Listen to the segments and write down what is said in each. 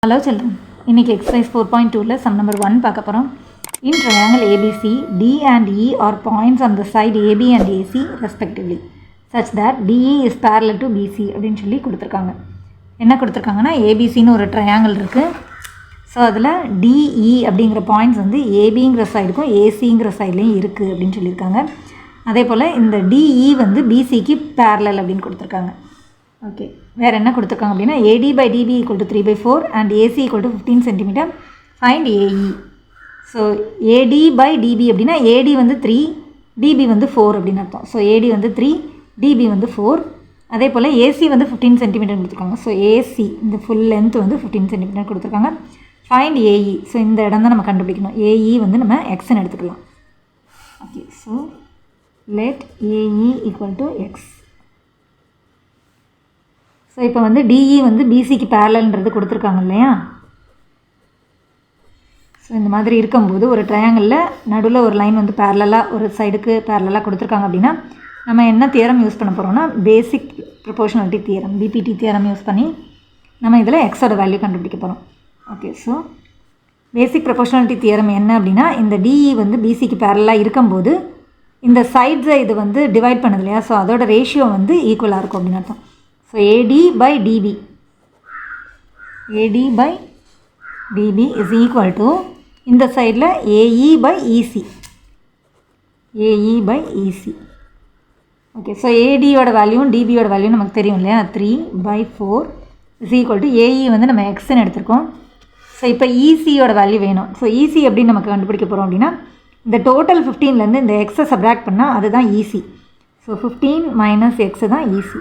Hello children, இன்னைக்கு exercise 4.2ல sum number 1 பார்க்க போறோம். In triangle ABC, D and E are points on the side AB and AC respectively, such that DE is parallel to BC அப்படினு சொல்லி கொடுத்திருக்காங்க. என்ன கொடுத்திருக்காங்கன்னா ABCன்னு ஒரு triangle இருக்கு. So அதில் DE அப்படிங்கிற பாயிண்ட்ஸ் வந்து ஏபிங்கிற சைடுக்கும் ஏசிங்கிற சைட்லேயும் இருக்குது அப்படின்னு சொல்லியிருக்காங்க. அதே போல் இந்த DE வந்து பிசிக்கு பேரலல் அப்படின்னு கொடுத்துருக்காங்க. ஓகே, வேறு என்ன கொடுத்துருக்காங்க அப்படின்னா AD by DB equal to 3/4 and AC equal to 15 cm. Find AE. So AD by DB அப்படின்னா AD வந்து 3, DB வந்து 4 அப்படின்னு அர்த்தம். ஸோ AD வந்து 3, DB வந்து 4. அதே போல் AC வந்து 15 cm கொடுத்துருக்காங்க. ஸோ AC இந்த ஃபுல் லென்த் வந்து 15 cm கொடுத்துருக்காங்க. Find AE. ஸோ இந்த இடம் தான் நம்ம கண்டுபிடிக்கணும். AE வந்து நம்ம எக்ஸ்ன்னு எடுத்துக்கலாம். Okay, so let AE equal to X. So இப்போ வந்து DE வந்து BCக்கு பேரலல்ன்றது கொடுத்துருக்காங்க இல்லையா. ஸோ இந்த மாதிரி இருக்கும்போது ஒரு ட்ரையாங்கிளில் நடுவில் ஒரு லைன் வந்து பேரலாக ஒரு சைடுக்கு பேரலாக கொடுத்துருக்காங்க அப்படின்னா நம்ம என்ன தியரம் யூஸ் பண்ண போகிறோம்னா basic proportionality theorem, BPT theorem use பண்ணி நம்ம இதில் எக்ஸோட வேல்யூ கண்டுபிடிக்க போகிறோம். Okay, so basic proportionality theorem என்ன அப்படின்னா இந்த DE வந்து BCக்கு பேரலாக இருக்கும்போது இந்த சைட்ஸை இது வந்து டிவைட் பண்ணுது இல்லையா. ஸோ அதோட ரேஷியோ வந்து ஈக்குவலாக இருக்கும் அப்படின்னு அர்த்தம். So AD by DB is equal to இந்த சைடில் AE by EC. Okay, so ADயோட வேல்யூவும் DBயோட வேல்யூ நமக்கு தெரியும் இல்லையா. 3/4 is equal to AE வந்து நம்ம எக்ஸ்ன்னு எடுத்திருக்கோம். ஸோ இப்போ ECயோட வேல்யூ வேணும். ஸோ EC எப்படி நமக்கு கண்டுபிடிக்க போகிறோம் அப்படின்னா இந்த டோட்டல் 15லேருந்து இந்த எக்ஸை சப்ராக்ட் பண்ணால் அதுதான் EC. ஸோ 15 minus X தான் EC.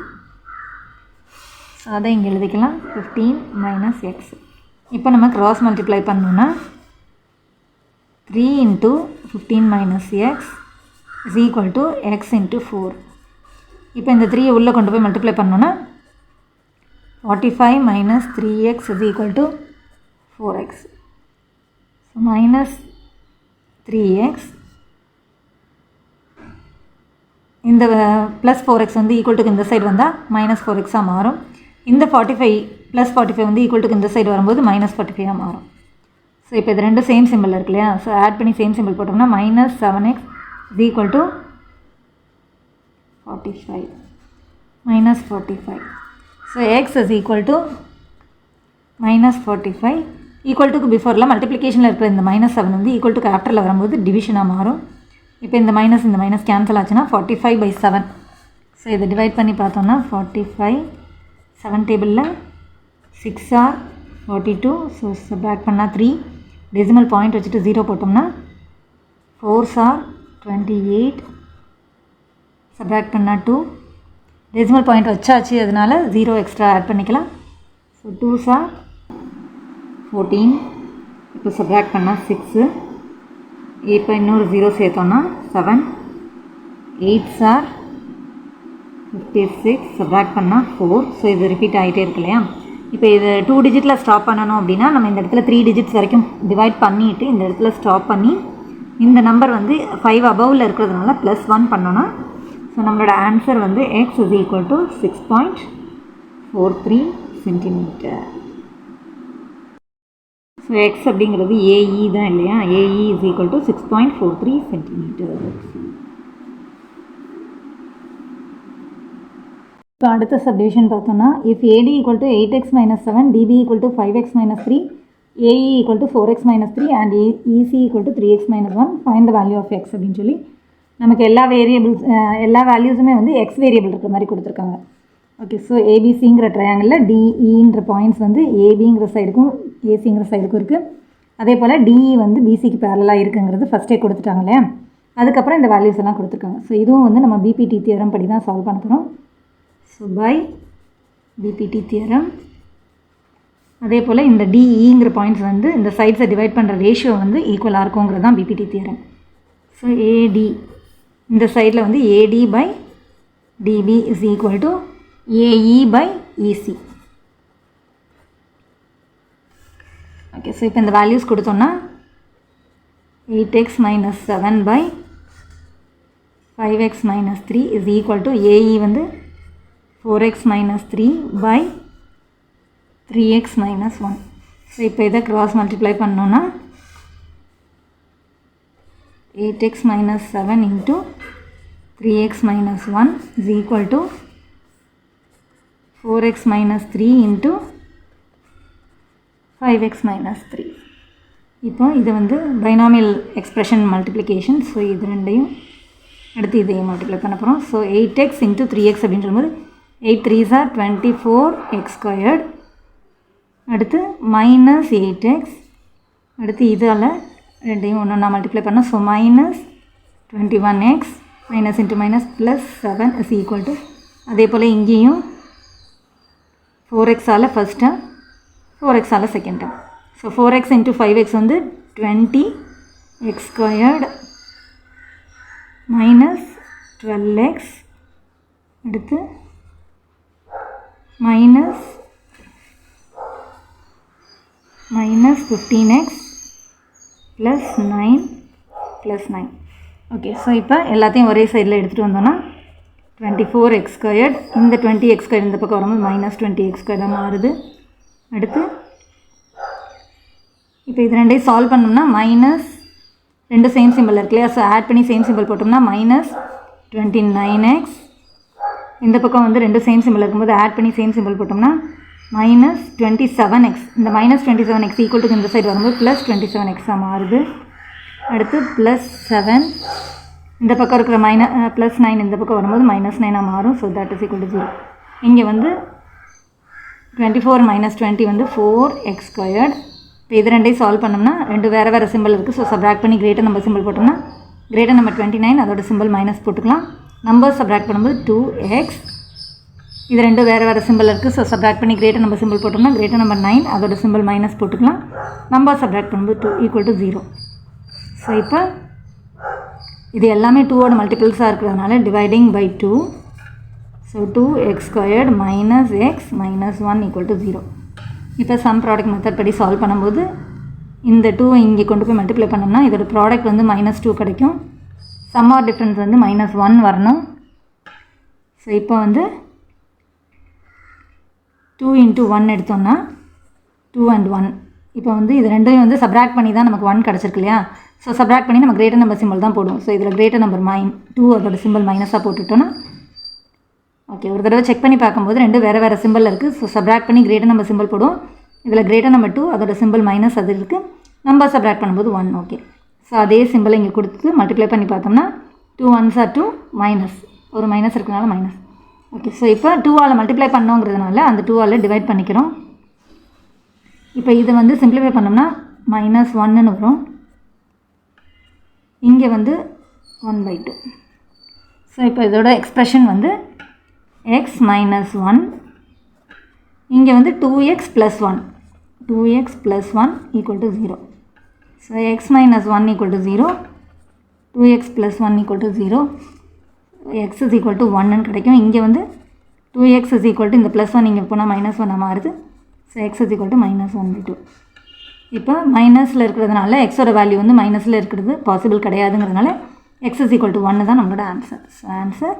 ஸோ அதை இங்கே எழுதிக்கலாம், 15 minus X. இப்போ நம்ம கிராஸ் மல்டிப்ளை பண்ணோன்னா 3 into 15 minus X is equal to X into 4. இப்போ இந்த 3 உள்ளே கொண்டு போய் மல்டிப்ளை பண்ணோன்னா 45 minus 3X is equal to 4X. So minus 3X இந்த ப்ளஸ் 4X வந்து ஈக்குவல் டு இந்த சைடு வந்தால் மைனஸ் 4Xாக மாறும். இந்த 45 ப்ளஸ் 45 வந்து ஈக்குவல் டு இந்த சைடு வரும்போது மைனஸ் 45ஆக மாறும். ஸோ இப்போ இது ரெண்டும் சேம் சிம்பிள் இருக்கு இல்லையா. ஸோ ஆட் பண்ணி சேம் சிம்பிள் போட்டோம்னா minus 7X is equal to 45 minus 45. So X is equal to minus 45. Equal டுக்கு பிஃபோரில் மல்டிப்ளிகேஷனில் இருக்கிற இந்த -7 வந்து ஈக்குவல் டுக்கு ஆஃப்டரில் வரும்போது டிவிஷனாக மாறும். இப்போ இந்த மைனஸ் கேன்சல் ஆச்சுன்னா 45/7. ஸோ இதை டிவைட் பண்ணி பார்த்தோம்னா 45 7 டேபிளில் 6 are 42. ஸோ சப்ராக்ட் பண்ணால் 3, டெசிமல் பாயிண்ட் வச்சுட்டு 0 போட்டோம்னா 4s are 28, சப்ராக்ட் பண்ணால் 2, டெசிமல் பாயிண்ட் வச்சாச்சு அதனால் 0 எக்ஸ்ட்ரா ஆட் பண்ணிக்கலாம். So 2s are 14. இப்போ சப்ராக்ட் பண்ணால் 6, இப்போ இன்னொரு 0 சேர்த்தோன்னா 7, 8s are 56, சப்ராக்ட் பண்ணால் 4. ஸோ இது ரிப்பீட் ஆகிட்டே இருக்கு இல்லையா. இப்போ இது 2 டிஜிட்டில் ஸ்டாப் பண்ணணும் அப்படின்னா நம்ம இந்த இடத்துல 3 டிஜிட்ஸ் வரைக்கும் டிவைட் பண்ணிவிட்டு இந்த இடத்துல ஸ்டாப் பண்ணி இந்த நம்பர் வந்து 5 அபவில் இருக்கிறதுனால +1 பண்ணோன்னா ஸோ நம்மளோட ஆன்சர் வந்து X is equal to 6.43 cm. So X அப்படிங்கிறது AE தான் இல்லையா. AE is equal to 6.43 cm. இப்போ அடுத்த சப்டிவிஷன் பார்த்தோம்னா if AD equal to 8x minus 7, DB equal to 5x minus 3, AE equal to 4x minus 3 and EC equal to 3x minus 1, find the value of X அப்படின்னு சொல்லி நமக்கு எல்லா வேல்யூஸுமே வந்து X variable இருக்கிற மாதிரி கொடுத்துருக்காங்க. ஓகே, ஸோ ஏபிசிங்கிற ட்ரையாங்கிளில் டிஇன்ற பாயிண்ட்ஸ் வந்து ஏபிங்கிற சைடுக்கும் ஏசிங்கிற சைடுக்கும் இருக்குது. அதே போல் டிஇ வந்து பிசிக்கு பேரலாக இருக்குங்கிறது ஃபஸ்ட்டே கொடுத்துட்டாங்க இல்லையா. அதுக்கப்புறம் இந்த வேல்யூஸ் எல்லாம் கொடுத்துருக்காங்க. ஸோ இதுவும் வந்து நம்ம பிபிடி தியரம் படி தான் சால்வ் பண்ண போகிறோம். ஸோ பை பிபிடி தியரம் அதே போல் இந்த டிஇங்கிற பாயிண்ட்ஸ் வந்து இந்த சைட்ஸை டிவைட் பண்ணுற ரேஷியோ வந்து ஈக்குவலாக இருக்குங்கிறது தான் பிபிடி தியரம். ஸோ ஏடி இந்த சைடில் வந்து AD by DB is equal to AE by EC. Okay, so இப்போ இந்த வேல்யூஸ் கொடுத்தோன்னா 8x minus 7 by 5x minus 3 is equal to AE வந்து 4x minus 3 by 3x minus 1. So இப்போ இதை க்ராஸ் மல்டிப்ளை பண்ணோன்னா 8x minus 7 into 3x minus 1 is equal to 4x minus 3 into 5x minus 3. இப்போ இது வந்து binomial expression multiplication. So இது ரெண்டையும் அடுத்து இதையும் மல்டிப்ளை பண்ண போகிறோம். ஸோ 8x into 3x அப்படின்னு சொல்லும்போது 8 3s are 24x squared. அடுத்து மைனஸ் 8x. அடுத்து இதால் ரெண்டையும் ஒன்று நான் மல்டிப்ளை பண்ணோம். So minus 21x minus into minus plus 7 is equal to அதே போல் இங்கேயும் 4x all first term 4x all second term. So 4x into 5x வந்து 20x ஸ்கொயர்டு மைனஸ் 12x. அடுத்து minus 15x plus 9 plus 9. Okay, so இப்போ எல்லாத்தையும் ஒரே சைடில் எடுத்துகிட்டு வந்தோன்னா 24x ஸ்கொயர்ட். இந்த 20x ஸ்கொயர் இந்த பக்கம் வரும்போது மைனஸ் 20x ஸ்கொயர் தான் மாறுது. அடுத்து இப்போ இது ரெண்டையும் சால்வ் பண்ணோம்னா மைனஸ் ரெண்டு சேம் சிம்பிள் இருக்கு இல்லையா? ஸோ ஆட் பண்ணி சேம் சிம்பிள் போட்டோம்னா மைனஸ் 29x. இந்த பக்கம் வந்து ரெண்டு சேம் சிம்பிள் இருக்கும்போது ஆட் பண்ணி சேம் சிம்பிள் போட்டோம்னா மைனஸ் 27x. இந்த மைனஸ் 27x ஈக்குவல் டு இந்த சைடு வரும்போது ப்ளஸ் 27x மாறுது. அடுத்து ப்ளஸ் 7 இந்த பக்கம் இருக்கிற ப்ளஸ் 9 இந்த பக்கம் வரும்போது மைனஸ் 9 மாறும். So that is equal to 0. இங்கே வந்து 24 மைனஸ் 20 வந்து 4x ஸ்கொயர்ட். இப்போ இது ரெண்டையும் சால்வ் பண்ணோம்னா ரெண்டு வேறு வேறு சிம்பிள் இருக்குது. ஸோ சப்ராக்ட் பண்ணி கிரேட்டர் நம்பர் சிம்பிள் போட்டோம்னா கிரேட்டர் நம்பர் 29 அதோட சிம்பிள் மைனஸ் போட்டுக்கலாம். நம்பர் சப்ராக்ட் பண்ணும்போது 2x. இது ரெண்டு வேறு வேறு சிம்பிள் இருக்குது. ஸோ சப்ராக்ட் பண்ணி கிரேட்டர் நம்பர் சிம்பிள் போட்டோம்னா கிரேட்டர் நம்பர் 9 அதோட சிம்பிள் மைனஸ் போட்டுக்கலாம். நம்பர் சப்ராக்ட் பண்ணும்போது 2 ஈக்குவல் டு 0. ஸோ இப்போ இது எல்லாமே 2ஓட மல்டிபிள்ஸாக இருக்கிறதுனால dividing by 2. So 2x squared minus x minus 1 equal to 0. இப்போ சம் ப்ராடக்ட் மெத்தட் படி சால்வ் பண்ணும்போது இந்த 2 இங்கே கொண்டு போய் மல்டிப்ளை பண்ணோம்னா இதோட ப்ராடக்ட் வந்து மைனஸ் 2 கிடைக்கும். சம் ஆர் டிஃப்ரென்ஸ் வந்து மைனஸ் 1 வரணும். ஸோ இப்போ வந்து 2 இன்ட்டு 1 எடுத்தோம்னா 2 and 1. இப்போ வந்து இது ரெண்டையும் வந்து சப்ராக்ட் பண்ணி தான் நமக்கு 1 கிடச்சிருக்கு இல்லையா? ஸோ சப்ராக்ட் பண்ணி நம்ம கிரேட்டர் நம்பர் சிம்பிள் தான் போடுவோம். ஸோ இதில் கிரேட்டர் நம்பர் 2 அதோட சிம்பிள் மைனஸாக போட்டுட்டோன்னா ஓகே. ஒரு தடவை செக் பண்ணி பார்க்கும்போது ரெண்டு வேறு வேறு சிம்பிள் இருக்குது. ஸோ சப்ராக்ட் பண்ணி கிரேட்டர் நம்பர் சிம்பிள் போடுவோம். இதில் கிரேட்டர் நம்பர் 2 அதோட சிம்பிள் மைனஸ் அது இருக்குது. நம்பர் சப்ராக்ட் பண்ணும்போது 1. ஓகே, ஸோ அதே சிம்பிளை இங்கே கொடுத்து மல்டிப்ளை பண்ணி பார்த்தோம்னா 2 1s are 2 மைனஸ் ஒரு மைனஸ் இருக்கிறனால மைனஸ். ஓகே, ஸோ இப்போ 2ஆல் மல்டிப்ளை பண்ணோங்கிறதுனால அந்த 2ஆல் டிவைட் பண்ணிக்கிறோம். இப்போ இதை வந்து சிம்பிளிஃபை பண்ணோம்னா மைனஸ் 1ன்னு வரும். இங்கே வந்து 1/2. ஸோ இப்போ இதோட எக்ஸ்ப்ரெஷன் வந்து x மைனஸ் 1. இங்கே வந்து 2x plus 1 2x plus 1 equal to 0. So x minus 1 equal to 0 2x plus 1 equal to 0 x is equal to 1ன்னு கிடைக்கும். இங்கே வந்து 2x இஸ் ஈக்குவல் டு இந்த ப்ளஸ் 1 இங்கே போனால் மைனஸ் 1 மாறுது. So x is equal to minus 1/2. இப்போ மைனஸில் இருக்கிறதுனால எக்ஸோட வேல்யூ வந்து மைனஸில் இருக்கிறது பாசிபிள் கிடையாதுங்கிறதுனால x இஸ் ஈக்குவல் டு 1 தான் நம்மளோட answer. So answer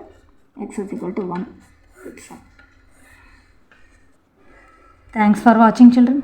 x is equal to 1. Thanks for watching, children.